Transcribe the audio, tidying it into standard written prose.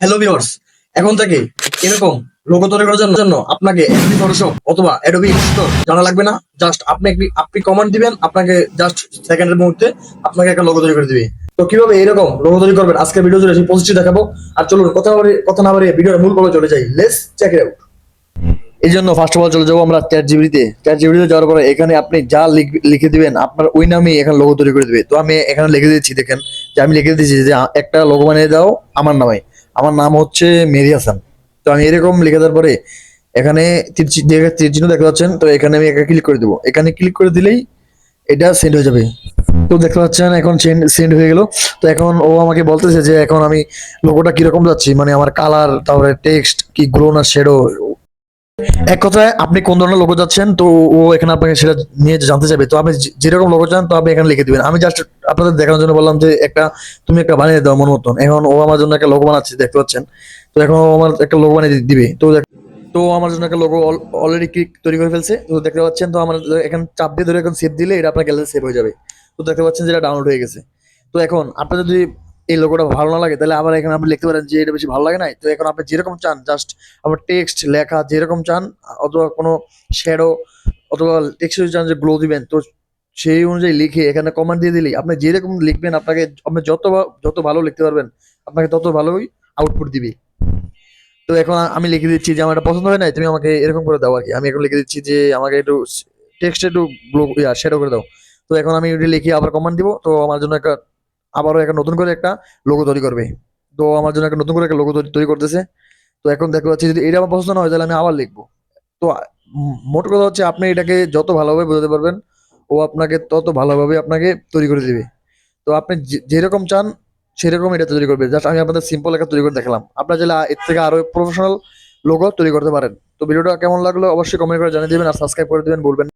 Hello viewers, এখন থেকে এরকম লোগো তৈরি করার জন্য আপনাকে এডোবি ফটোশপ অথবা এডোবি ইলাস্ট্রেটর জানা লাগবে না। জাস্ট আপনি কমান্ড দিবেন, আপনাকে জাস্ট সেকেন্ডের মুহূর্তে আপনাকে একটা লোগো তৈরি করে দিবে। তো কিভাবে এরকম লোগো তৈরি করবেন আজকে ভিডিও জুড়ে সেই প্রসেসটি দেখাবো। আর চলুন কথা না বাড়িয়ে ভিডিওর মূল পর্বে চলে যাই। Let's check it out. এই জন্য ফার্স্ট অফ অল চলে যাবো আমরা চ্যাট জিপিটিতে যাওয়ার পরে এখানে আপনি যা লিখে দিবেন আপনার ওই নামই এখানে লোগো তৈরি করে দিবে। তো আমি এখানে লিখে দিচ্ছি, দেখেন যে আমি লিখে দিচ্ছি যে একটা লোগো বানিয়ে দাও আমার নামে। আমার নাম হচ্ছে মেহেদী হাসান। তো আমি এরকম লিখে দেওয়ার পরে এখানে তীর চিহ্ন দেখতে পাচ্ছেন, তো এখানে আমি একটা ক্লিক করে দেবো। এখানে ক্লিক করে দিলেই এটা সেন্ড হয়ে যাবে। তো দেখতে পাচ্ছেন এখন সেন্ড হয়ে গেল। তো এখন ও আমাকে বলতেছে যে এখন আমি লোগোটা কিরকম যাচ্ছি, মানে আমার কালার, তারপরে টেক্সট কি গ্লো না শেডো। এক কথায় আপনি কোন ধরনের লোগো যাচ্ছেন, তো ও এখানে আপনাকে সেটা নিয়ে জানতে চাইবে। তো আপনি যেরকম লোগো চান তো আপনি এখানে লিখে দিবেন। আমি জাস্ট আপনাদের দেখানোর জন্য বললাম যে তুমি একটা বানিয়ে দাও মন মতন। এখন ও আমার জন্য একটা লোগো বানাচ্ছে, দেখতে পাচ্ছেন। তো এখন ও আমার একটা লোগো বানিয়ে দিবে। তো আমার জন্য একটা লোগো অলরেডি তৈরি করে ফেলছে, তো দেখতে পাচ্ছেন। তো আমার এখানে চাপ দিয়ে ধরে এখন সেভ দিলে এটা আপনার গ্যালারি সেভ হয়ে যাবে। তো দেখতে পাচ্ছেন যে এটা ডাউনলোড হয়ে গেছে। তো এখন আপনার যদি এই লোগোটা ভালো না লাগে তাহলে আবার এখানে আপনি লিখতে পারেন যে এটা বেশি ভালো লাগে না। তো এখন আপনি যেরকম চান জাস্ট আপনার টেক্সট লেখা যেরকম চান, অথবা কোনো শ্যাডো অথবা টেক্সট চান যে গ্লো দিবেন, তো সেই অনুযায়ী লিখে এখানে কমান্ড দিয়ে দিলেই আপনি যেরকম লিখবেন আপনি যত ভালো লিখতে পারবেন আপনাকে তত ভালোই আউটপুট দিবে। তো এখন আমি লিখে দিচ্ছি যে আমার এটা পছন্দ হয় নাই, তুমি আমাকে এরকম করে দাও আর কি। আমি এখন লিখে দিচ্ছি যে আমাকে একটু টেক্সট একটু শ্যাডো করে দাও। তো এখন আমি ওটা লিখে আবার কমান্ড দিব। তো আমার জন্য আবারও একটা নতুন করে একটা লোগো তৈরি করবে। তো আমার জন্য একটা নতুন করে একটা লোগো তৈরি করতেছে। তো এখন দেখতে পাচ্ছি যদি এটা আমার পছন্দ না হয় তাহলে আমি আবার লিখবো। তো মোট কথা হচ্ছে আপনি এটাকে যত ভালোভাবে বোঝাতে পারবেন ও আপনাকে তত ভালোভাবে আপনাকে তৈরি করে দিবে। তো আপনি যেরকম চান সেরকম এটা তৈরি করবে। জাস্ট আমি আপনাদের সিম্পল একটা তৈরি করে দেখালাম। আপনারা চাইলে এর থেকে আরো প্রফেশনাল লোগো তৈরি করতে পারেন। তো ভিডিওটা কেমন লাগলো অবশ্যই কমেন্ট করে জানিয়ে দিবেন, আর সাবস্ক্রাইব করে দিবেন বলবেন না।